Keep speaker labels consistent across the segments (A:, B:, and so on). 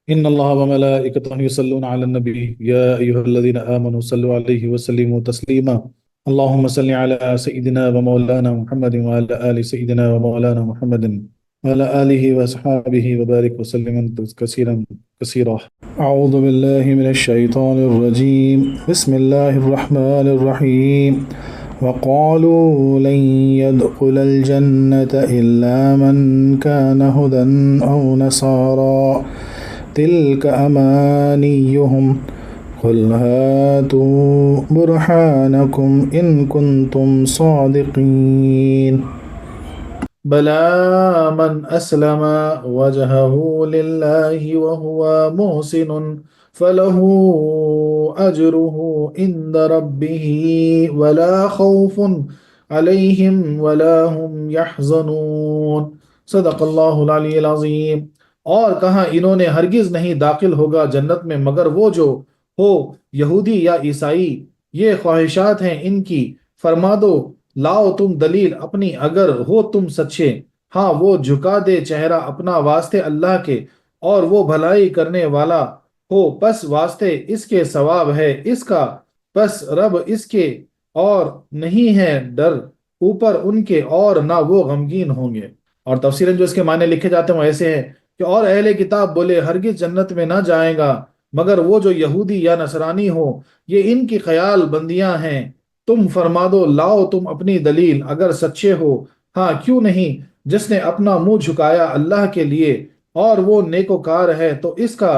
A: إن الله وملائكته يصلون على النبي يا أيها الذين آمنوا صلوا عليه وسلموا تسليما. اللهم صل على سيدنا ومولانا محمد وعلى آل سيدنا ومولانا محمد وعلى آله وأصحابه وبارك وسلم كثيرا كثيرا. أعوذ بالله من الشيطان الرجيم. بسم الله الرحمن الرحيم. وقالوا لن يدخل الجنة إلا من كان هدى أو نصارى تلك أمانيهم قل هاتوا برهانكم إن كنتم صادقين بلى من أسلم وجهه لله وهو محسن فله أجره عند ربه ولا خوف عليهم ولا هم يحزنون صدق اللہ العلی العظیم۔ اور کہا انہوں نے ہرگز نہیں داخل ہوگا جنت میں مگر وہ جو ہو یہودی یا عیسائی، یہ خواہشات ہیں ان کی، فرما دو لاؤ تم دلیل اپنی اگر ہو تم سچے۔ ہاں وہ جھکا دے چہرہ اپنا واسطے اللہ کے، اور وہ بھلائی کرنے والا ہو، پس واسطے اس کے ثواب ہے اس کا، پس رب اس کے اور نہیں ہے ڈر اوپر ان کے، اور نہ وہ غمگین ہوں گے۔ اور تفسیراً جو اس کے معنی لکھے جاتے ہیں وہ ایسے ہیں کہ اور اہل کتاب بولے ہرگز جنت میں نہ جائیں گا مگر وہ جو یہودی یا نصرانی ہو، یہ ان کی خیال بندیاں ہیں، تم فرما دو لاؤ تم اپنی دلیل اگر سچے ہو۔ ہاں کیوں نہیں، جس نے اپنا منہ جھکایا اللہ کے لیے اور وہ نیکوکار ہے تو اس کا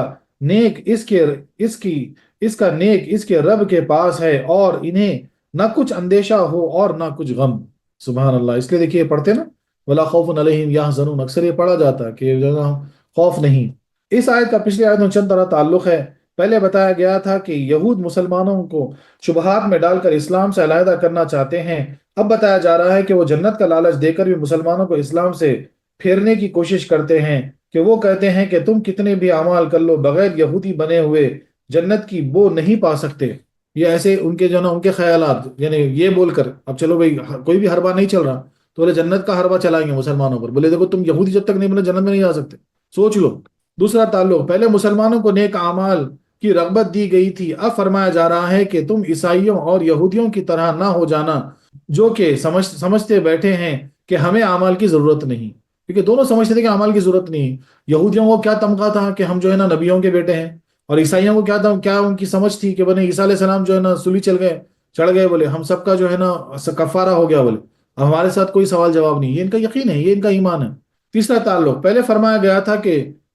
A: نیک اس کا نیک اس کے رب کے پاس ہے، اور انہیں نہ کچھ اندیشہ ہو اور نہ کچھ غم۔ سبحان اللہ۔ اس لیے دیکھیے پڑھتے نا ولا خوف علیہم یحزنون، اکثر یہ پڑھا جاتا ہے کہ جو ہے نا خوف نہیں۔ اس آیت کا پچھلی آیت میں چند طرح تعلق ہے۔ پہلے بتایا گیا تھا کہ یہود مسلمانوں کو شبہات میں ڈال کر اسلام سے علیحدہ کرنا چاہتے ہیں، اب بتایا جا رہا ہے کہ وہ جنت کا لالچ دے کر بھی مسلمانوں کو اسلام سے پھیرنے کی کوشش کرتے ہیں، کہ وہ کہتے ہیں کہ تم کتنے بھی اعمال کر لو بغیر یہودی بنے ہوئے جنت کی بو نہیں پا سکتے۔ یہ ایسے ان کے جو نا ان کے خیالات، یعنی یہ بول کر اب چلو بھائی کوئی بھی حربہ نہیں چل رہا تو بولے جنت کا حربہ چلائیں گے مسلمانوں پر، بولے دیکھو تم یہودی جب تک نہیں بنے جنت میں نہیں جا سکتے، سوچ لو۔ دوسرا تعلق، پہلے مسلمانوں کو نیک اعمال کی رغبت دی گئی تھی، اب فرمایا جا رہا ہے کہ تم عیسائیوں اور یہودیوں کی طرح نہ ہو جانا جو کہ سمجھتے بیٹھے ہیں کہ ہمیں اعمال کی ضرورت نہیں، کیونکہ دونوں سمجھتے تھے کہ اعمال کی ضرورت نہیں۔ یہودیوں کو کیا تمغہ تھا کہ ہم جو ہے نا نبیوں کے بیٹے ہیں، اور عیسائیوں کو کیا ان کی سمجھ تھی کہ بنے عیسیٰ علیہ السلام جو ہے نا سولی چڑھ گئے، بولے ہم سب کا جو ہے نا کفارہ ہو گیا، بولے اب ہمارے ساتھ کوئی سوال جواب نہیں۔ یہ ان کا یقین ہے، یہ ان کا ایمان ہے۔ تیسرا تعلق، پہلے فرمایا گیا تھا کہ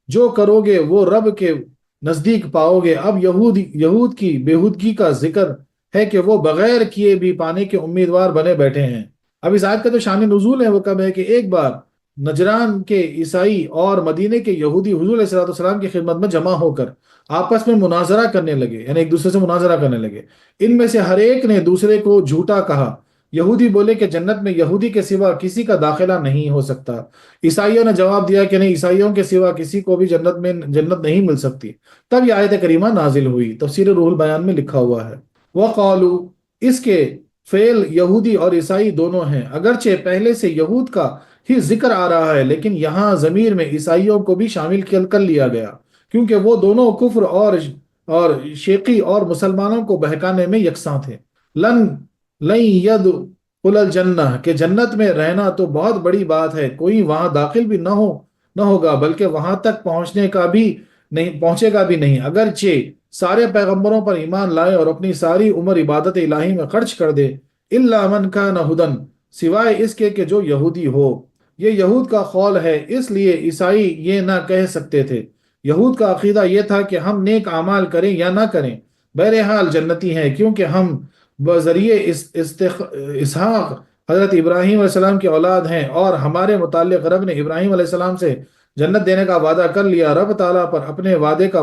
A: جو کرو گے وہ رب کے نزدیک پاؤ گے، اب یہود کی بےہودگی کا ذکر ہے کہ وہ بغیر کیے بھی پانے کے امیدوار بنے بیٹھے ہیں۔ اب اس آیت کا جو شان نزول ہے وہ کب ہے کہ ایک بار نجران کے عیسائی اور مدینے کے یہودی حضور علیہ السلام کی خدمت میں جمع ہو کر آپس میں مناظرہ کرنے لگے، یعنی ایک دوسرے سے مناظرہ کرنے لگے۔ ان میں سے ہر ایک نے دوسرے کو جھوٹا کہا۔ یہودی بولے کہ جنت میں یہودی کے سوا کسی کا داخلہ نہیں ہو سکتا، عیسائیوں نے جواب دیا کہ نہیں، عیسائیوں کے سوا کسی کو بھی جنت نہیں مل سکتی۔ تب یہ آیت کریمہ نازل ہوئی، تفسیر روح البیان میں لکھا ہوا ہے۔ وقالو، اس کے فعل یہودی اور عیسائی دونوں ہیں، اگرچہ پہلے سے یہود کا ہی ذکر آ رہا ہے لیکن یہاں ضمیر میں عیسائیوں کو بھی شامل کر لیا گیا، کیونکہ وہ دونوں کفر اور شیقی اور مسلمانوں کو بہکانے میں یکساں تھے۔ لن يدخل الجنہ، کہ جنت میں رہنا تو بہت بڑی بات ہے، کوئی وہاں داخل بھی نہ ہوگا بلکہ وہاں تک پہنچے گا بھی نہیں، اگرچہ سارے پیغمبروں پر ایمان لائے اور اپنی ساری عمر عبادت الہی میں خرچ کر دے، الا من کان ہدن، سوائے اس کے کہ جو یہودی ہو۔ یہ یہود کا قول ہے، اس لیے عیسائی یہ نہ کہہ سکتے تھے۔ یہود کا عقیدہ یہ تھا کہ ہم نیک اعمال کریں یا نہ کریں بہرحال جنتی ہیں، کیونکہ ہم بذریعے اسحاق حضرت ابراہیم علیہ السلام کی اولاد ہیں، اور ہمارے متعلق رب نے ابراہیم علیہ السلام سے جنت دینے کا وعدہ کر لیا، رب تعالیٰ پر اپنے وعدے کا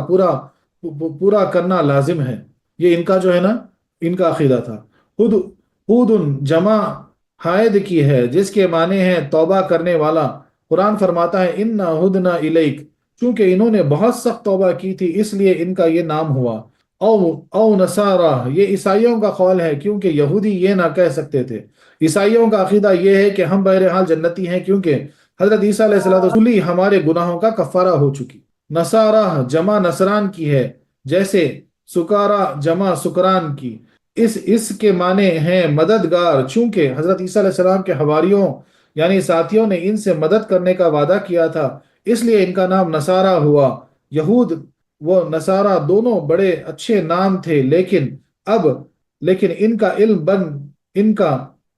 A: پورا کرنا لازم ہے۔ یہ ان کا جو ہے نا ان کا عقیدہ تھا۔ ہود جمع حائد کی ہے جس کے معنی ہے توبہ کرنے والا۔ قرآن فرماتا ہے انا ہدنا الیک، چونکہ انہوں نے بہت سخت توبہ کی تھی اس لیے ان کا یہ نام ہوا۔ او نصارہ، یہ عیسائیوں کا قول ہے کیونکہ یہودی یہ نہ کہہ سکتے تھے۔ عیسائیوں کا عقیدہ یہ ہے کہ ہم بہرحال جنتی ہیں کیونکہ حضرت عیسیٰ علیہ السلام ہمارے گناہوں کا کفارہ ہو چکی۔ نصارہ جمع نصران کی ہے، جیسے سکارا جمع سکران کی۔ اس کے معنی ہیں مددگار، چونکہ حضرت عیسیٰ علیہ السلام کے حواریوں یعنی ساتھیوں نے ان سے مدد کرنے کا وعدہ کیا تھا، اس لیے ان کا نام نصارہ ہوا۔ یہود و نصارہ دونوں بڑے اچھے نام تھے، لیکن ان کا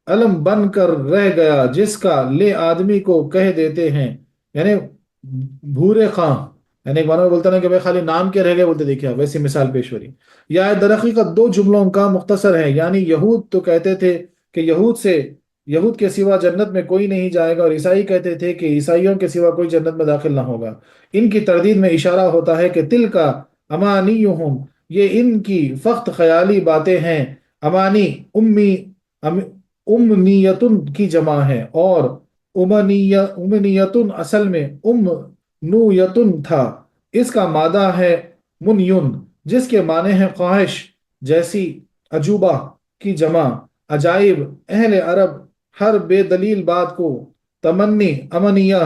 A: علم بن کر رہ گیا، جس کا لے آدمی کو کہہ دیتے ہیں، یعنی بھورے خاں، یعنی ایک بار میں بولتا نا کہ بھائی خالی نام کے رہ گئے، بولتے دیکھا ویسی مثال پیش ہو رہی۔ یہ آیت در حقیقت دو جملوں کا مختصر ہے، یعنی یہود تو کہتے تھے کہ یہود کے سوا جنت میں کوئی نہیں جائے گا، اور عیسائی کہتے تھے کہ عیسائیوں کے سوا کوئی جنت میں داخل نہ ہوگا۔ ان کی تردید میں اشارہ ہوتا ہے کہ تل کا امانیہم، یہ ان کی فقط خیالی باتیں ہیں۔ امانی امنیتن کی جمع ہے، اور امنیتن اصل میں نویتن تھا۔ اس کا مادہ ہے منیون، جس کے معنی ہے خواہش، جیسی عجوبہ کی جمع۔ عجائب اہل عرب ہر بے دلیل بات کو تمنی، امنیہ،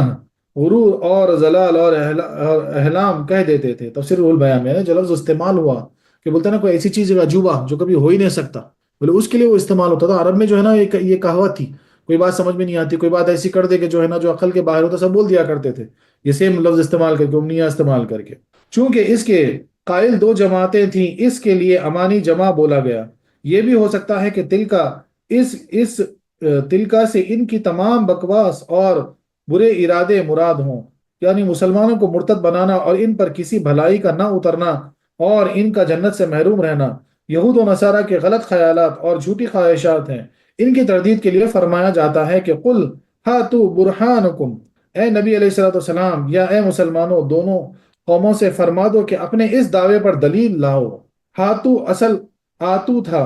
A: غرور اور زلال اور احلام کہہ دیتے تھے۔ تفسیر روح البیان میں جو لفظ استعمال ہوا کہ بولتے ہیں نا کوئی ایسی چیز عجوبہ جو کبھی ہو ہی نہیں سکتا، بولے اس کے لیے وہ استعمال ہوتا تھا عرب میں، جو ہے نا یہ کہاوت تھی، کوئی بات سمجھ میں نہیں آتی، کوئی بات ایسی کر دے کہ جو ہے نا جو عقل کے باہر ہوتا سب بول دیا کرتے تھے، یہ سیم لفظ استعمال کر کے، امنیہ استعمال کر کے۔ چونکہ اس کے قائل دو جماعتیں تھیں، اس کے لیے امانی جمع بولا گیا۔ یہ بھی ہو سکتا ہے کہ اس تلکا سے ان کی تمام بکواس اور برے ارادے مراد ہوں، یعنی مسلمانوں کو مرتد بنانا اور ان پر کسی بھلائی کا نہ اترنا اور ان کا جنت سے محروم رہنا۔ یہود و نصارہ کے غلط خیالات اور جھوٹی خواہشات ہیں۔ ان کی تردید کے لیے فرمایا جاتا ہے کہ قل ہاتوا برہانکم، اے نبی علیہ الصلوۃ والسلام یا اے مسلمانوں دونوں قوموں سے فرما دو کہ اپنے اس دعوے پر دلیل لاؤ۔ ہاتو اصل آتو تھا،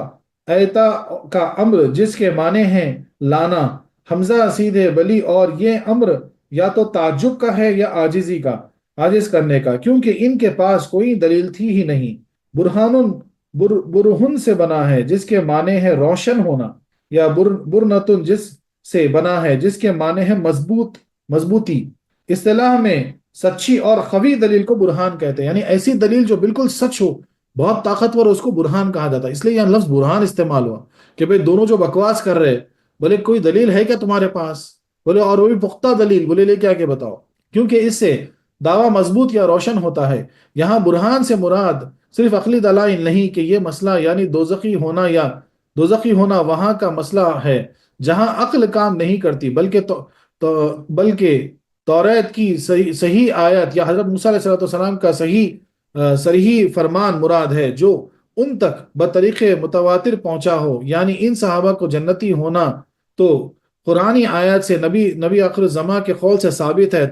A: ایتا کا امر جس کے معنی ہیں لانا، حمزہ سیدھے بلی، اور یہ امر یا تو تعجب کا ہے یا عاجزی کا، عاجز کرنے کا، کیونکہ ان کے پاس کوئی دلیل تھی ہی نہیں۔ برہان برہن سے بنا ہے جس کے معنی ہے روشن ہونا، یا برنتن جس سے بنا ہے جس کے معنی ہے مضبوطی۔ اصطلاح میں سچی اور قوی دلیل کو برہان کہتے ہیں، یعنی ایسی دلیل جو بالکل سچ ہو، بہت طاقتور، اس کو برہان کہا جاتا ہے۔ اس لیے یہاں لفظ برہان استعمال ہوا کہ بھئی دونوں جو بکواس کر رہے، بولے کوئی دلیل ہے کیا تمہارے پاس؟ بولے اور وہ بھی پختہ دلیل، بولے لے کے آ کے بتاؤ، کیونکہ اس سے دعویٰ مضبوط یا روشن ہوتا ہے۔ یہاں برہان سے مراد صرف عقلی دلائل نہیں کہ یہ مسئلہ یعنی دوزخی ہونا وہاں کا مسئلہ ہے جہاں عقل کام نہیں کرتی، بلکہ توریت کی صحیح آیت یا حضرت موسیٰ علیہ السلام کا صریح فرمان مراد ہے، جو ان تک بطریق متواتر پہنچا ہو۔ یعنی ان صحابہ کو جنتی ہونا تو قرآنی آیت سے، نبی آخر الزماں کے قول سے ثابت ہے۔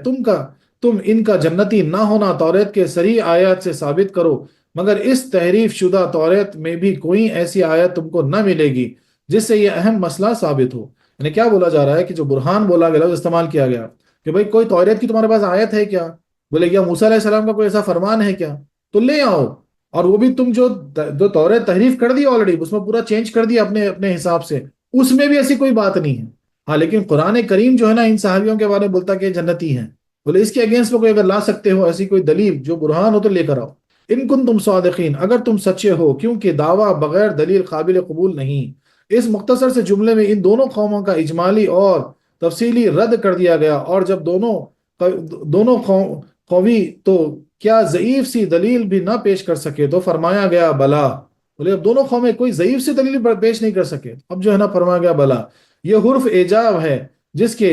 A: تم ان کا جنتی نہ ہونا توریت کے صریح آیات سے ثابت کرو، مگر اس تحریف شدہ توریت میں بھی کوئی ایسی آیت تم کو نہ ملے گی جس سے یہ اہم مسئلہ ثابت ہو۔ یعنی کیا بولا جا رہا ہے کہ جو برہان بولا گیا، لفظ استعمال کیا گیا کہ بھئی کوئی توریت کی تمہارے پاس آیت ہے کیا؟ بولے یا موسیٰ علیہ السلام کا کوئی ایسا فرمان ہے کیا؟ تو لے آؤ، اور وہ بھی تم جو توریت تحریف کر دی آلریڈی، اس میں پورا چینج کر دیا اپنے حساب سے، اس میں بھی ایسی کوئی بات نہیں ہے۔ ہاں لیکن قرآن کریم جو ہے نا ان صحابیوں کے بارے میں بولتا کہ یہ جنتی ہیں، بولے اس کے اگینسٹ میں کوئی اگر لا سکتے ہو ایسی کوئی دلیل جو برہان ہو تو لے کر آؤ، ان کنتم صادقین، اگر تم سچے ہو، کیونکہ دعویٰ بغیر دلیل قابل قبول نہیں۔ اس مختصر سے جملے میں ان دونوں قوموں کا اجمالی اور تفصیلی رد کر دیا گیا، اور جب دونوں قوی تو کیا ضعیف سی دلیل بھی نہ پیش کر سکے تو فرمایا گیا بلا۔ بولے اب دونوں قومیں کوئی ضعیف سی دلیل پیش نہیں کر سکے، اب جو ہے نا فرمایا گیا بلا۔ یہ حرف ایجاب ہے جس کے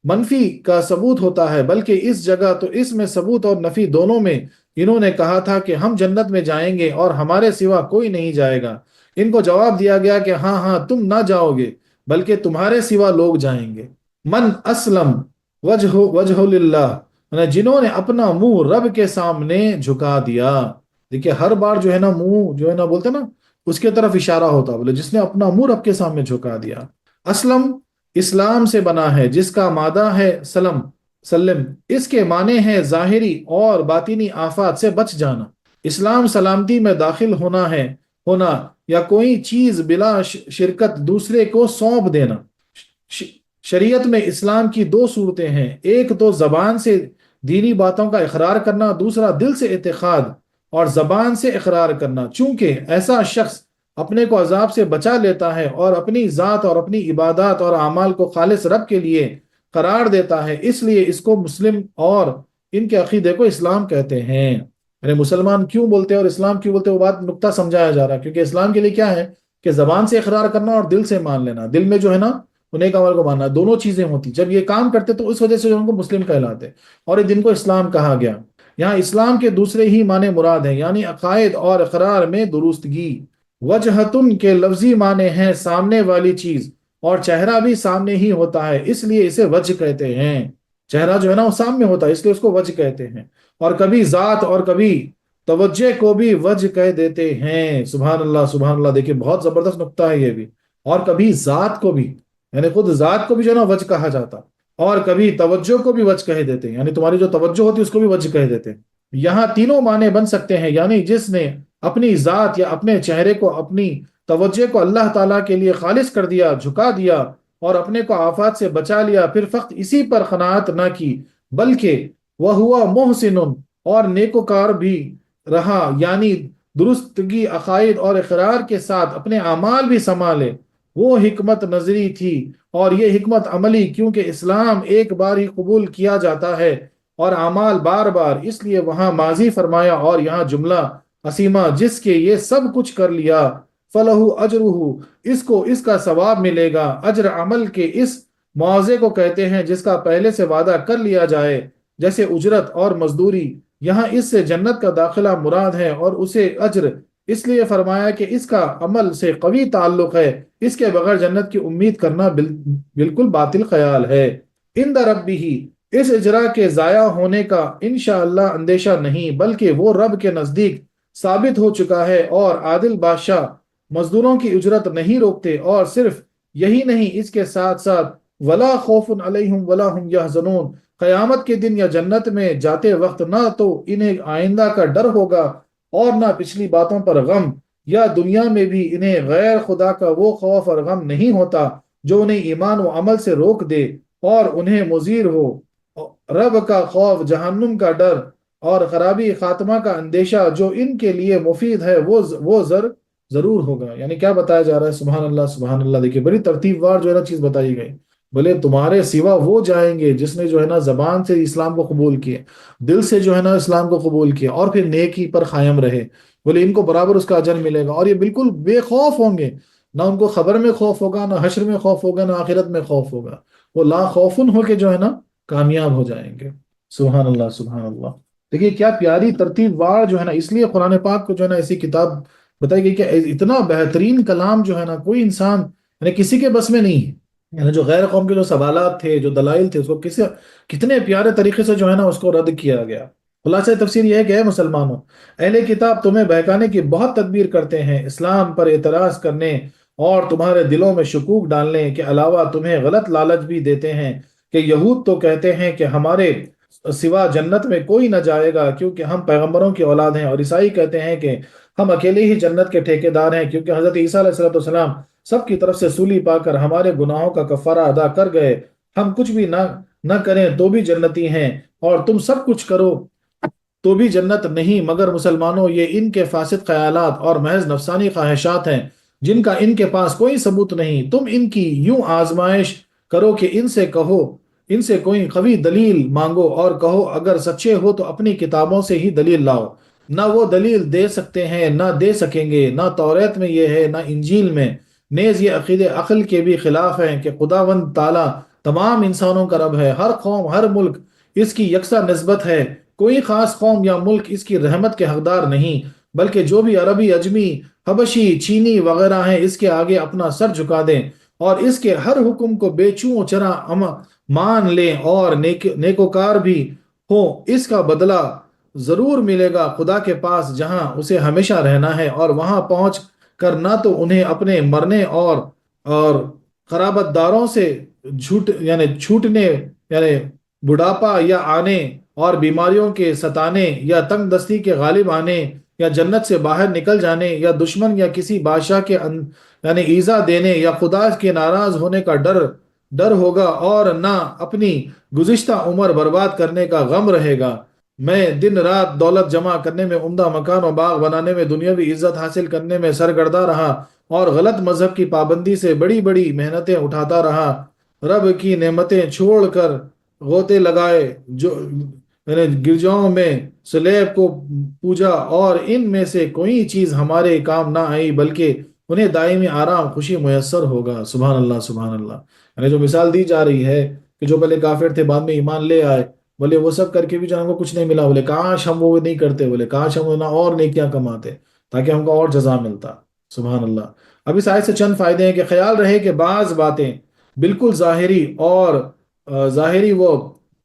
A: منفی کا ثبوت ہوتا ہے، بلکہ اس جگہ تو اس میں ثبوت اور نفی دونوں میں انہوں نے کہا تھا کہ ہم جنت میں جائیں گے اور ہمارے سوا کوئی نہیں جائے گا۔ ان کو جواب دیا گیا کہ ہاں ہاں تم نہ جاؤ گے بلکہ تمہارے سوا لوگ جائیں گے۔ من اسلم وجہ للہ، جنہوں نے اپنا منہ رب کے سامنے جھکا دیا۔ دیکھیں ہر بار جو ہے نا منہ جو ہے نا بولتے نا اس کے طرف اشارہ ہوتا، بولے جس نے اپنا منہ رب کے سامنے جھکا دیا۔ اسلم اسلام سے بنا ہے جس کا مادہ ہے سلم، اس کے معنی ہے ظاہری اور باطنی آفات سے بچ جانا۔ اسلام سلامتی میں داخل ہونا یا کوئی چیز بلا شرکت دوسرے کو سونپ دینا۔ شریعت میں اسلام کی دو صورتیں ہیں، ایک تو زبان سے دینی باتوں کا اقرار کرنا، دوسرا دل سے اعتقاد اور زبان سے اقرار کرنا۔ چونکہ ایسا شخص اپنے کو عذاب سے بچا لیتا ہے اور اپنی ذات اور اپنی عبادات اور اعمال کو خالص رب کے لیے قرار دیتا ہے، اس لیے اس کو مسلم اور ان کے عقیدے کو اسلام کہتے ہیں۔ یعنی مسلمان کیوں بولتے ہیں اور اسلام کیوں بولتے ہیں، وہ بات نقطہ سمجھایا جا رہا ہے، کیونکہ اسلام کے لیے کیا ہے کہ زبان سے اقرار کرنا اور دل سے مان لینا، دل میں جو ہے نا انہیں کا عمل کو ماننا، دونوں چیزیں ہوتی۔ جب یہ کام کرتے تو اس وجہ سے ان کو مسلم کہلاتے اور اس دن کو اسلام کہا گیا۔ یہاں اسلام کے دوسرے ہی معنی مراد ہیں، یعنی عقائد اور اقرار میں درستگی۔ وجہتن کے لفظی معنی ہیں سامنے والی چیز، اور چہرہ بھی سامنے ہی ہوتا ہے، اس لیے اسے وجہ کہتے ہیں۔ چہرہ جو ہے نا وہ سامنے ہوتا ہے، اس لیے اس کو وجہ کہتے ہیں۔ اور کبھی ذات اور کبھی توجہ کو بھی وجہ کہہ دیتے ہیں۔ سبحان اللہ سبحان اللہ، دیکھیں بہت زبردست نقطہ ہے یہ بھی۔ اور کبھی ذات کو بھی، یعنی خود ذات کو بھی جو ہے نا وجہ کہا جاتا، اور کبھی توجہ کو بھی وجہ کہہ دیتے ہیں، یعنی تمہاری جو توجہ ہوتی ہے اس کو بھی وجہ کہہ دیتے ہیں۔ یہاں تینوں معنی بن سکتے ہیں، یعنی جس نے اپنی ذات یا اپنے چہرے کو، اپنی توجہ کو اللہ تعالیٰ کے لیے خالص کر دیا، جھکا دیا، اور اپنے کو آفات سے بچا لیا، پھر فقط اسی پر قناعت نہ کی بلکہ وہ ہوا محسن، اور نیکوکار بھی رہا، یعنی درستگی عقائد اور اقرار کے ساتھ اپنے اعمال بھی سنبھالے، وہ حکمت نظری تھی۔ اور یہ حکمت عملی، کیونکہ اسلام ایک بار ہی قبول کیا جاتا ہے اور اعمال بار بار، اس لیے وہاں ماضی فرمایا اور یہاں جملہ قسیمہ، جس کے یہ سب کچھ کر لیا، فَلَهُ أَجْرُهُ، اس کو اس کا ثواب ملے گا۔ اجر عمل کے اس معاوضے کو کہتے ہیں جس کا پہلے سے وعدہ کر لیا جائے، جیسے اجرت اور مزدوری۔ یہاں اس سے جنت کا داخلہ مراد ہے، اور اسے اجر اس لیے فرمایا کہ اس کا عمل سے قوی تعلق ہے، اس کے بغیر جنت کی امید کرنا بالکل باطل خیال ہے۔ عند ربہ، اس اجرا کے ضائع ہونے کا انشاءاللہ اندیشہ نہیں، بلکہ وہ رب کے نزدیک ثابت ہو چکا ہے، اور عادل بادشاہ مزدوروں کی اجرت نہیں روکتے۔ اور صرف یہی نہیں، اس کے ساتھ ساتھ ولا خوف علیہم ولا هم یحزنون، قیامت کے دن یا جنت میں جاتے وقت نہ تو انہیں آئندہ کا ڈر ہوگا اور نہ پچھلی باتوں پر غم، یا دنیا میں بھی انہیں غیر خدا کا وہ خوف اور غم نہیں ہوتا جو انہیں ایمان و عمل سے روک دے اور انہیں مضر ہو۔ رب کا خوف، جہنم کا ڈر اور خرابی خاتمہ کا اندیشہ جو ان کے لیے مفید ہے، وہ ضرور ہوگا۔ یعنی کیا بتایا جا رہا ہے؟ سبحان اللہ سبحان اللہ، دیکھیے بڑی ترتیب وار جو ہے نا چیز بتائی گئی۔ بولے تمہارے سوا وہ جائیں گے جس نے جو ہے نا زبان سے اسلام کو قبول کیا، دل سے جو ہے نا اسلام کو قبول کیا، اور پھر نیکی پر قائم رہے۔ بولے ان کو برابر اس کا اجر ملے گا، اور یہ بالکل بے خوف ہوں گے، نہ ان کو خبر میں خوف ہوگا، نہ حشر میں خوف ہوگا، نہ آخرت میں خوف ہوگا۔ وہ لا خوفن ہو کے جو ہے نا کامیاب ہو جائیں گے۔ سبحان اللہ سبحان اللہ، دیکھیے کیا پیاری ترتیب وار جو ہے نا، اس لیے قرآن پاک کو جو ہے نا ایسی کتاب بتائی گئی کہ اتنا بہترین کلام جو ہے نا کوئی انسان یعنی کسی کے بس میں نہیں ہے۔ یعنی جو غیر قوم کے جو سوالات تھے، جو دلائل تھے، اس کو کتنے پیارے طریقے سے جو ہے نا اس کو رد کیا گیا۔ خلاصہ تفسیر یہ ہے کہ اے مسلمانوں، اہل کتاب تمہیں بہکانے کی بہت تدبیر کرتے ہیں، اسلام پر اعتراض کرنے اور تمہارے دلوں میں شکوک ڈالنے کے علاوہ تمہیں غلط لالچ بھی دیتے ہیں کہ یہود تو کہتے ہیں کہ ہمارے سوا جنت میں کوئی نہ جائے گا کیونکہ ہم پیغمبروں کی اولاد ہیں، اور عیسائی کہتے ہیں کہ ہم اکیلے ہی جنت کے ٹھیکیدار ہیں کیونکہ حضرت عیسیٰ علیہ السلام سب کی طرف سے سولی پا کر ہمارے گناہوں کا کفارہ ادا کر گئے، ہم کچھ بھی نہ کریں تو بھی جنتی ہیں، اور تم سب کچھ کرو تو بھی جنت نہیں۔ مگر مسلمانوں، یہ ان کے فاسد خیالات اور محض نفسانی خواہشات ہیں جن کا ان کے پاس کوئی ثبوت نہیں۔ تم ان کی یوں آزمائش کرو کہ ان سے کوئی قوی دلیل مانگو اور کہو اگر سچے ہو تو اپنی کتابوں سے ہی دلیل لاؤ۔ نہ وہ دلیل دے سکتے ہیں، نہ دے سکیں گے، نہ توریت میں یہ ہے، نہ انجیل میں۔ نیز یہ عقیدے عقل کے بھی خلاف ہیں کہ خداوند تعالیٰ تمام انسانوں کا رب ہے، ہر قوم ہر ملک اس کی یکساں نسبت ہے، کوئی خاص قوم یا ملک اس کی رحمت کے حقدار نہیں، بلکہ جو بھی عربی، اجمی، حبشی، چینی وغیرہ ہیں اس کے آگے اپنا سر جھکا دیں اور اس کے ہر حکم کو بے چوں چرا مان لیں اور نیکوکار بھی ہوں، اس کا بدلہ ضرور ملے گا خدا کے پاس جہاں اسے ہمیشہ رہنا ہے، اور وہاں پہنچ کر نہ تو انہیں اپنے مرنے اور قرابت داروں سے چھوٹنے یعنی بڑھاپا یا آنے اور بیماریوں کے ستانے یا تنگ دستی کے غالب آنے یا جنت سے باہر نکل جانے یا دشمن یا کسی بادشاہ کے ایذا دینے یا خدا کے ناراض ہونے کا ڈر ڈر ہوگا اور نہ اپنی گزشتہ عمر برباد کرنے کا غم رہے گا۔ میں دن رات دولت جمع کرنے میں، عمدہ مکان و باغ بنانے میں، دنیاوی عزت حاصل کرنے میں سرگردہ رہا اور غلط مذہب کی پابندی سے بڑی بڑی محنتیں اٹھاتا رہا۔ رب کی نعمتیں چھوڑ کر غوطے لگائے، جو گرجاؤں میں سلیب کو پوجا، اور ان میں سے کوئی چیز ہمارے کام نہ آئی بلکہ انہیں دائمی آرام خوشی میسر ہوگا۔ سبحان اللہ، سبحان اللہ۔ یعنی جو مثال دی جا رہی ہے کہ جو پہلے کافر تھے بعد میں ایمان لے آئے، بولے وہ سب کر کے بھی جو ہم کو کچھ نہیں ملا، بولے کاش ہم وہ نہیں کرتے، بولے کاش ہم نہ اور نیکیاں کماتے تاکہ ہم کو اور جزا ملتا۔ سبحان اللہ۔ اب اس آیت سے چند فائدے ہیں کہ خیال رہے کہ بعض باتیں بالکل ظاہری اور ظاہری و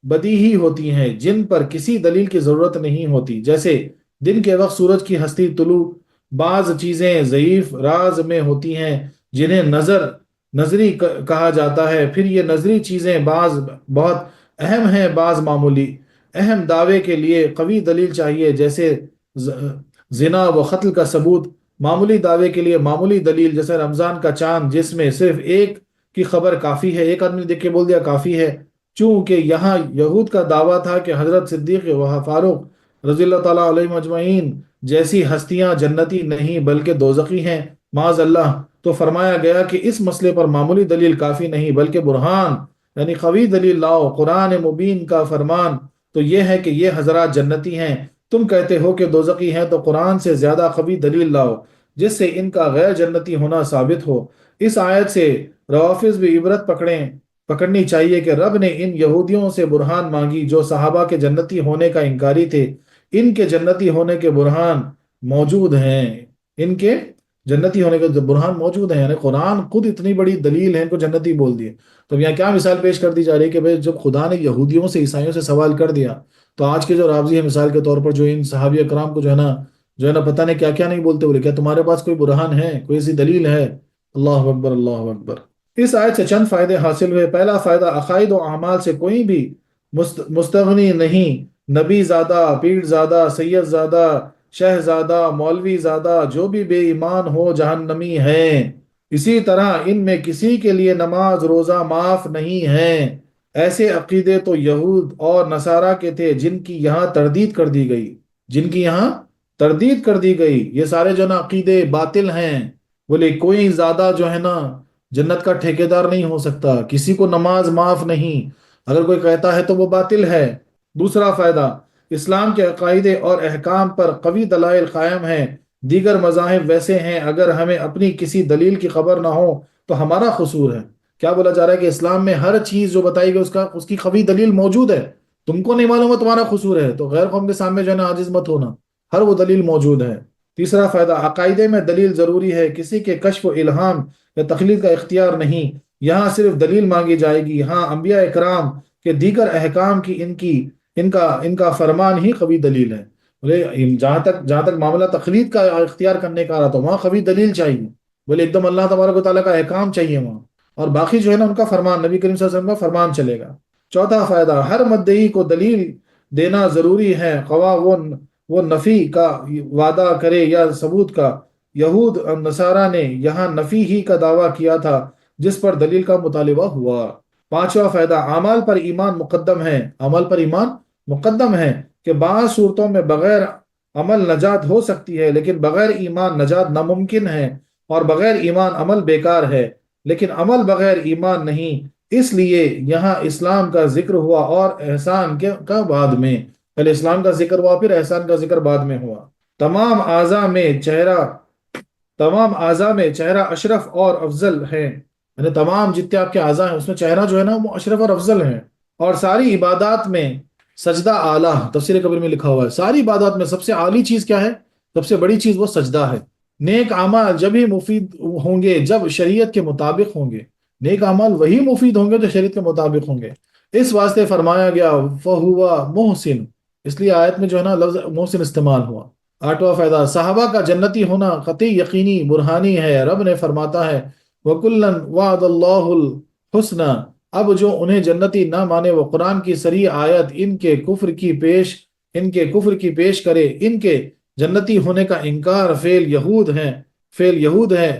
A: بدیہی ہوتی ہیں جن پر کسی دلیل کی ضرورت نہیں ہوتی، جیسے دن کے وقت سورج کی ہستی طلوع۔ بعض چیزیں ضعیف راز میں ہوتی ہیں جنہیں نظری کہا جاتا ہے، پھر یہ نظری چیزیں بعض بہت اہم ہیں، بعض معمولی۔ اہم دعوے کے لیے قوی دلیل چاہیے، جیسے زنا و قتل کا ثبوت۔ معمولی دعوے کے لیے معمولی دلیل، جیسے رمضان کا چاند جس میں صرف ایک کی خبر کافی ہے، ایک آدمی نے دیکھ کے بول دیا کافی ہے۔ چونکہ یہاں یہود کا دعویٰ تھا کہ حضرت صدیق و فاروق رضی اللہ تعالیٰ علیہ مجمعین جیسی ہستیاں جنتی نہیں بلکہ دوزخی ہیں، معاذ اللہ، تو فرمایا گیا کہ اس مسئلے پر معمولی دلیل کافی نہیں بلکہ برہان یعنی قوی دلیل لاؤ۔ قرآن مبین کا فرمان تو یہ ہے کہ یہ حضرات جنتی ہیں، تم کہتے ہو کہ دوزخی ہیں، تو قرآن سے زیادہ قوی دلیل لاؤ جس سے ان کا غیر جنتی ہونا ثابت ہو۔ اس آیت سے روافظ بھی عبرت پکڑنی چاہیے کہ رب نے ان یہودیوں سے برہان مانگی جو صحابہ کے جنتی ہونے کا انکاری تھے۔ ان کے جنتی ہونے کے برہان موجود ہیں، ان کے جنتی ہونے کے برہان موجود ہیں، یعنی قرآن خود اتنی بڑی دلیل ہے، ان کو جنتی بول دیے۔ تو یہاں کیا مثال پیش کر دی جا رہی ہے کہ بھئی جب خدا نے یہودیوں سے عیسائیوں سے سوال کر دیا تو آج کے جو رافضی ہیں مثال کے طور پر جو ان صحابہ کرام کو جو ہے نا پتہ نہیں کیا کیا نہیں بولتے، بولے کیا تمہارے پاس کوئی برہان ہے، کوئی ایسی دلیل ہے؟ اللہ اکبر، اللہ اکبر۔ اس آیت سے چند فائدے حاصل ہوئے۔ پہلا فائدہ، عقائد و اعمال سے کوئی بھی مستغنی نہیں۔ نبی زادہ، پیر زادہ، سید زادہ، شہزادہ، مولوی زادہ جو بھی بے ایمان ہو جہنمی ہیں۔ اسی طرح ان میں کسی کے لیے نماز روزہ معاف نہیں ہیں۔ ایسے عقیدے تو یہود اور نصارہ کے تھے جن کی یہاں تردید کر دی گئی، جن کی یہاں تردید کر دی گئی۔ یہ سارے جو نا عقیدے باطل ہیں۔ بولے کوئی زیادہ جو ہے نا جنت کا ٹھیکیدار نہیں ہو سکتا، کسی کو نماز معاف نہیں، اگر کوئی کہتا ہے تو وہ باطل ہے۔ دوسرا فائدہ، اسلام کے عقائدے اور احکام پر قوی دلائل قائم ہیں۔ دیگر مذاہب ویسے ہیں، اگر ہمیں اپنی کسی دلیل کی خبر نہ ہو تو ہمارا قصور ہے۔ کیا بولا جا رہا ہے کہ اسلام میں ہر چیز جو بتائی گئی اس کی قوی دلیل موجود ہے، تم کو نہیں معلوم ہے تمہارا قصور ہے، تو غیر قوم کے سامنے جو ہے نا عاجز مت ہونا، ہر وہ دلیل موجود ہے۔ تیسرا فائدہ، عقائدے میں دلیل ضروری ہے، کسی کے کشف و الہام یا تقلید کا اختیار نہیں، یہاں صرف دلیل مانگی جائے گی۔ ہاں انبیاء اکرام کے دیگر احکام کی ان کا فرمان ہی قوی دلیل ہے۔ بولے جہاں تک معاملہ تقلید کا اختیار کرنے کا رہا تو وہاں قوی دلیل چاہیے۔ بولے ایک دم اللہ تبارک و تعالیٰ کا احکام چاہیے وہاں، اور باقی جو ہے نا ان کا فرمان، نبی کریم صلی اللہ علیہ وسلم کا فرمان چلے گا۔ چوتھا فائدہ، ہر مدعی کو دلیل دینا ضروری ہے، خواہ وہ نفی کا وعدہ کرے یا ثبوت کا۔ یہود اور نصارہ نے یہاں نفی ہی کا دعویٰ کیا تھا جس پر دلیل کا مطالبہ ہوا۔ پانچواں فائدہ، اعمال پر ایمان مقدم ہے، اعمال پر ایمان مقدم ہے کہ بعض صورتوں میں بغیر عمل نجات ہو سکتی ہے لیکن بغیر ایمان نجات ناممکن ہے، اور بغیر ایمان عمل بیکار ہے لیکن عمل بغیر ایمان نہیں۔ اس لیے یہاں اسلام کا ذکر ہوا اور احسان کا بعد میں، پہلے اسلام کا ذکر ہوا پھر احسان کا ذکر بعد میں ہوا۔ تمام اعضاء میں چہرہ اشرف اور افضل ہے، یعنی تمام جتنے آپ کے اعضاء ہیں اس میں چہرہ جو ہے نا وہ اشرف اور افضل ہیں۔ اور ساری عبادات میں سجدہ اعلیٰ، تفسیر کبیر میں لکھا ہوا ہے ساری عبادات میں سب سے اعلیٰ چیز کیا ہے، سب سے بڑی چیز وہ سجدہ ہے۔ نیک اعمال جب ہی مفید ہوں گے جب شریعت کے مطابق ہوں گے، نیک اعمال وہی مفید ہوں گے جو شریعت کے مطابق ہوں گے۔ اس واسطے فرمایا گیا فَهُوَ مُحْسِن، اس لیے آیت میں جو ہے نا لفظ محسن استعمال ہوا۔ آٹھواں فائدہ، صحابہ کا جنتی ہونا قطعی یقینی برہانی ہے۔ رب نے فرماتا ہے وَكُلًّا وَعَدَ اللَّهُ الْحُسْنَى، اب جو انہیں جنتی نہ مانے وہ قرآن کی صریح آیت ان کے کفر کی پیش کرے۔ ان کے جنتی ہونے کا انکار فعل یہود ہے،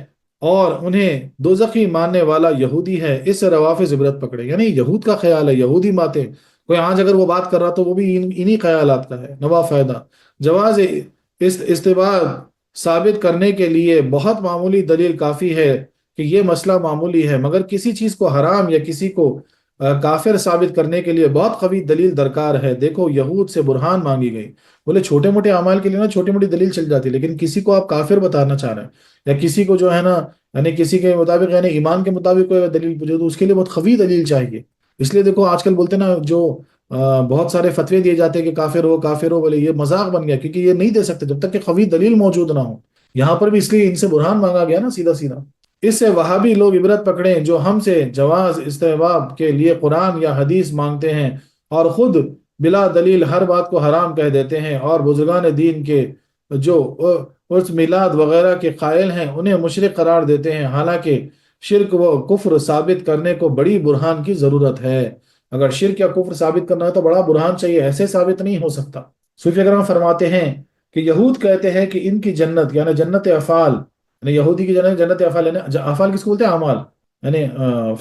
A: اور انہیں دوزخی ماننے والا یہودی ہے، اس سے روافض عبرت پکڑے، یعنی یہود کا خیال ہے، یہودی باتیں، کوئی آج اگر وہ بات کر رہا تو وہ بھی انہی خیالات کا ہے، نوا فائدہ جواز استباع ثابت کرنے کے لیے بہت معمولی دلیل کافی ہے کہ یہ مسئلہ معمولی ہے، مگر کسی چیز کو حرام یا کسی کو کافر ثابت کرنے کے لیے بہت قوی دلیل درکار ہے۔ دیکھو یہود سے برہان مانگی گئی، بولے چھوٹے موٹے اعمال کے لیے نا چھوٹی موٹی دلیل چل جاتی، لیکن کسی کو آپ کافر بتانا چاہ رہے ہیں یا کسی کو جو ہے نا یعنی کسی کے مطابق یعنی ایمان کے مطابق کوئی دلیل پوچھے تو اس کے لیے بہت قوی دلیل چاہیے۔ اس لیے دیکھو آج کل بولتے ہیں نا جو بہت سارے فتوے دیے جاتے ہیں کہ کافر ہو کافر ہو، بولے یہ مذاق بن گیا، کیونکہ یہ نہیں دے سکتے جب تک کہ قوی دلیل موجود نہ ہو۔ یہاں پر بھی اس لیے ان سے برہان مانگا گیا نا سیدھا سیدھا۔ اس سے وہابی لوگ عبرت پکڑیں جو ہم سے جواز استحباب کے لیے قرآن یا حدیث مانگتے ہیں اور خود بلا دلیل ہر بات کو حرام کہہ دیتے ہیں، اور بزرگان دین کے جو عرس میلاد وغیرہ کے قائل ہیں انہیں مشرک قرار دیتے ہیں، حالانکہ شرک و کفر ثابت کرنے کو بڑی برہان کی ضرورت ہے۔ اگر شرک یا کفر ثابت کرنا ہے تو بڑا برہان چاہیے، ایسے ثابت نہیں ہو سکتا۔ صوفی اکرام فرماتے ہیں کہ یہود کہتے ہیں کہ ان کی جنت یعنی جنت افعال، یعنی یہودی کی جنت افعال، یعنی افعال کس کو بولتے ہیں؟ اعمال، یعنی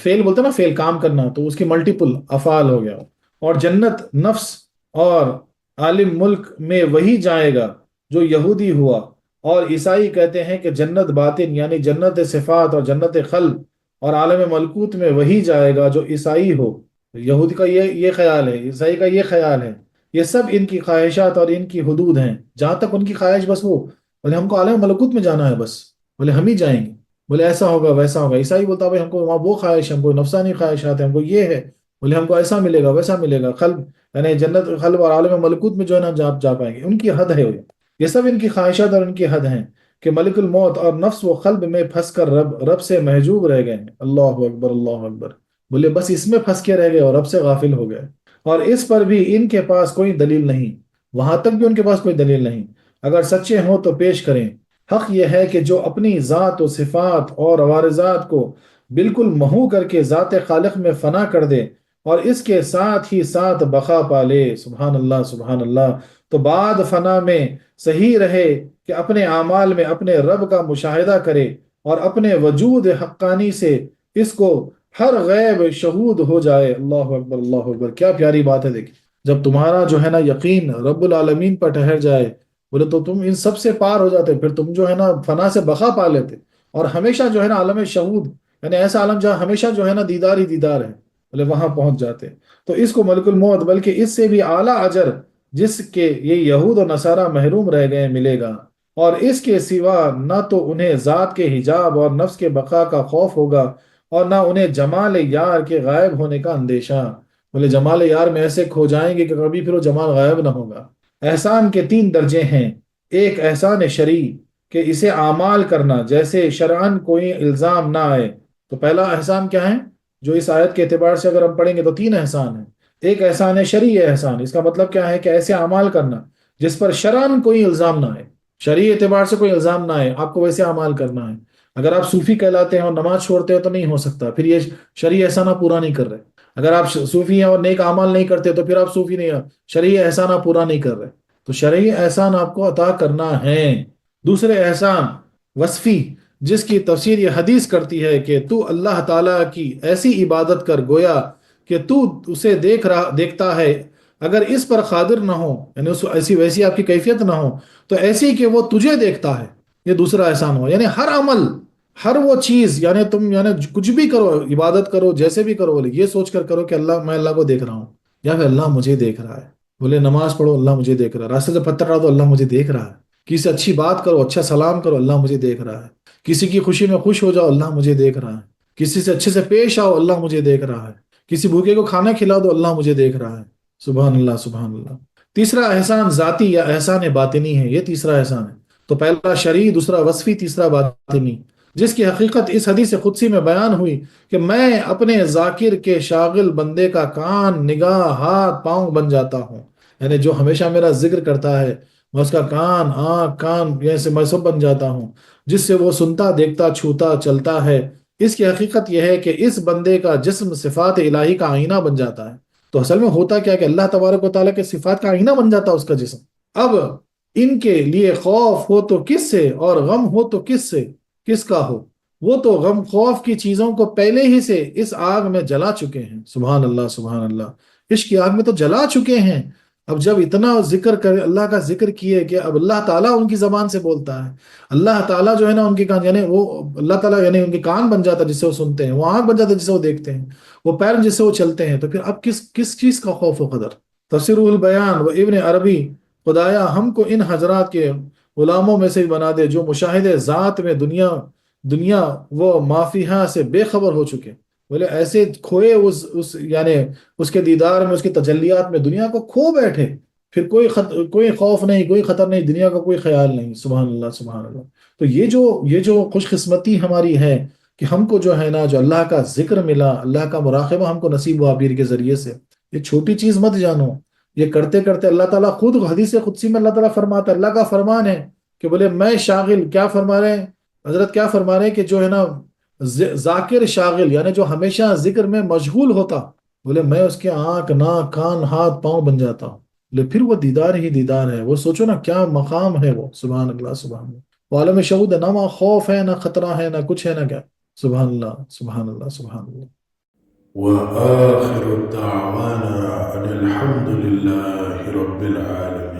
A: فعل بولتے ہیں نا، فعل کام کرنا، تو اس کی ملٹیپل افعال ہو گیا، اور جنت نفس اور عالم ملک میں وہی جائے گا جو یہودی ہوا، اور عیسائی کہتے ہیں کہ جنت باطن یعنی جنت صفات اور جنت خلق اور عالم ملکوت میں وہی جائے گا جو عیسائی ہو۔ یہودی کا یہ خیال ہے، عیسائی کا یہ خیال ہے، یہ سب ان کی خواہشات اور ان کی حدود ہیں، جہاں تک ان کی خواہش بس وہ بولے ہم کو عالم ملکوت میں جانا ہے، بس بولے ہم ہی جائیں گے، بولے ایسا ہوگا ویسا ہوگا۔ عیسائی بولتا بھائی ہم کو وہاں وہ خواہش ہے، ہم کو نفسانی خواہشات ہیں، ہم کو یہ ہے، بولے ہم کو ایسا ملے گا ویسا ملے گا، قلب یعنی جنت قلب اور عالم ملکوت میں جو ہے نا جا پائیں گے، ان کی حد ہے یہ سب ان کی خواہشات اور ان کی حد ہیں کہ ملک الموت اور نفس و قلب میں پھنس کر رب سے محجوب رہ گئے ہیں۔ اللہ اکبر اللہ اکبر، بولے بس اس میں پھنس کے رہ گئے اور رب سے غافل ہو گئے، اور اس پر بھی ان کے پاس کوئی دلیل نہیں، وہاں تک بھی ان کے پاس کوئی دلیل نہیں۔ اگر سچے ہوں تو پیش کریں۔ حق یہ ہے کہ جو اپنی ذات و صفات اور عوارضات کو بالکل محو کر کے ذات خالق میں فنا کر دے اور اس کے ساتھ ہی ساتھ بقا پالے، سبحان اللہ سبحان اللہ، تو بعد فنا میں صحیح رہے کہ اپنے اعمال میں اپنے رب کا مشاہدہ کرے اور اپنے وجود حقانی سے اس کو ہر غیب شہود ہو جائے۔ اللہ اکبر اللہ اکبر، کیا پیاری بات ہے۔ دیکھیں جب تمہارا جو ہے نا یقین رب العالمین پر ٹھہر جائے، بولے تو تم ان سب سے پار ہو جاتے، پھر تم جو ہے نا فنا سے بقا پا لیتے اور ہمیشہ جو ہے نا عالم شہود یعنی ایسا عالم جہاں ہمیشہ جو ہے نا دیدار ہی دیدار ہے، بولے وہاں پہنچ جاتے۔ تو اس کو ملک الموت بلکہ اس سے بھی اعلیٰ اجر جس کے یہ یہود و نصارہ محروم رہ گئے ملے گا، اور اس کے سوا نہ تو انہیں ذات کے حجاب اور نفس کے بقا کا خوف ہوگا اور نہ انہیں جمال یار کے غائب ہونے کا اندیشہ، بولے جمال یار میں ایسے کھو جائیں گے کہ کبھی پھر وہ جمال غائب نہ ہوگا۔ احسان کے تین درجے ہیں، ایک احسان شرعی کہ اسے اعمال کرنا جیسے شرعاً کوئی الزام نہ آئے، تو پہلا احسان کیا ہے جو اس آیت کے اعتبار سے اگر ہم پڑھیں گے تو تین احسان ہیں۔ ایک احسان شرعی احسان، اس کا مطلب کیا ہے کہ ایسے اعمال کرنا جس پر شرعاً کوئی الزام نہ آئے، شرعی اعتبار سے کوئی الزام نہ آئے، آپ کو ویسے اعمال کرنا ہے۔ اگر آپ صوفی کہلاتے ہیں اور نماز چھوڑتے ہیں تو نہیں ہو سکتا، پھر یہ شرعی احسان آپ پورا نہیں کر رہے۔ اگر آپ صوفی ہیں اور نیک اعمال نہیں کرتے تو پھر آپ صوفی نہیں ہیں، شرعی احسان آپ پورا نہیں کر رہے۔ تو شرعی احسان آپ کو عطا کرنا ہے۔ دوسرے احسان وصفی، جس کی تفسیر یہ حدیث کرتی ہے کہ تو اللہ تعالیٰ کی ایسی عبادت کر گویا کہ تو اسے دیکھتا ہے، اگر اس پر قادر نہ ہو یعنی ایسی ویسی آپ کی کیفیت نہ ہو تو ایسی کہ وہ تجھے دیکھتا ہے، یہ دوسرا احسان ہوا۔ یعنی ہر عمل ہر وہ چیز یعنی تم یعنی کچھ بھی کرو، عبادت کرو جیسے بھی کرو، بولے یہ سوچ کر کرو کہ اللہ میں اللہ کو دیکھ رہا ہوں، یا پھر اللہ مجھے دیکھ رہا ہے۔ بولے نماز پڑھو اللہ مجھے دیکھ رہا ہے، راستے سے پتھر ڈالو اللہ مجھے دیکھ رہا ہے، کسی سے اچھی بات کرو اچھا سلام کرو اللہ مجھے دیکھ رہا ہے، کسی کی خوشی میں خوش ہو جاؤ اللہ مجھے دیکھ رہا ہے، کسی سے اچھے سے پیش آؤ اللہ مجھے دیکھ رہا ہے، کسی بھوکے کو کھانا کھلا دو اللہ مجھے دیکھ رہا ہے۔ سبحان اللہ سبحان اللہ۔ تیسرا احسان ذاتی یا احسان باطنی ہے، یہ تیسرا احسان ہے۔ تو پہلا شرعی، دوسرا وصفی، تیسرا باطنی، جس کی حقیقت اس حدیث قدسی میں بیان ہوئی کہ میں اپنے ذاکر کے شاغل بندے کا کان، نگاہ، ہاتھ، پاؤں بن جاتا ہوں، یعنی جو ہمیشہ میرا ذکر کرتا ہے میں اس کا کان، آنکھ، کان جیسے میں سب بن جاتا ہوں، جس سے وہ سنتا، دیکھتا، چھوتا، چلتا ہے۔ اس کی حقیقت یہ ہے کہ اس بندے کا جسم صفات الہی کا آئینہ بن جاتا ہے۔ تو اصل میں ہوتا کیا کہ اللہ تبارک و تعالیٰ کے صفات کا آئینہ بن جاتا ہے اس کا جسم۔ اب ان کے لیے خوف ہو تو کس سے اور غم ہو تو کس سے، کس کا ہو؟ وہ تو غم خوف کی چیزوں کو پہلے ہی سے اس آگ میں جلا چکے ہیں. سبحان اللہ سبحان اللہ، عشق کی آگ میں تو جلا چکے ہیں. اب جب اتنا ذکر کر اللہ کا ذکر کیے کہ اب اللہ تعالیٰ ان کی زبان سے بولتا ہے، اللہ تعالیٰ جو ہے نا ان کے کان، یعنی وہ اللہ تعالیٰ یعنی ان کے کان بن جاتا ہے جس سے وہ سنتے ہیں، وہ آنکھ بن جاتا ہے جس سے وہ دیکھتے ہیں، وہ پیر جس سے وہ چلتے ہیں، تو پھر اب کس چیز کا خوف و قدر. تفسیر البیان و ابن عربی: خدایا ہم کو ان حضرات کے غلاموں میں سے بنا دے جو مشاہدے ذات میں دنیا وہ مافیہا سے بے خبر ہو چکے. بولے ایسے کھوئے اس یعنی اس کے دیدار میں، اس کی تجلیات میں دنیا کو کھو بیٹھے، پھر کوئی خوف نہیں، کوئی خطر نہیں، دنیا کا کوئی خیال نہیں. سبحان اللہ سبحان اللہ. تو یہ جو خوش قسمتی ہماری ہے کہ ہم کو جو ہے نا جو اللہ کا ذکر ملا، اللہ کا مراقبہ ہم کو نصیب ہوا پیر کے ذریعے سے. یہ چھوٹی چیز مت جانو، یہ کرتے کرتے اللہ تعالیٰ خود حدیث قدسی میں اللہ تعالیٰ فرماتا ہے، اللہ کا فرمان ہے کہ بولے میں شاغل، کیا فرما رہے ہیں حضرت، کیا فرما رہے ہیں کہ جو ہے نا ذاکر شاغل، یعنی جو ہمیشہ ذکر میں مشغول ہوتا، بولے میں اس کے آنکھ ناک کان ہاتھ پاؤں بن جاتا ہوں. بولے پھر وہ دیدار ہی دیدار ہے. وہ سوچو نا کیا مقام ہے وہ. سبحان اللہ سبحان اللہ. وہ عالم شہود ہے، نہ وہاں خوف ہے نہ خطرہ ہے نہ کچھ ہے نہ کیا. سبحان اللہ سبحان اللہ سبحان اللہ.
B: وآخر دعوانا أن الحمد لله رب العالمين.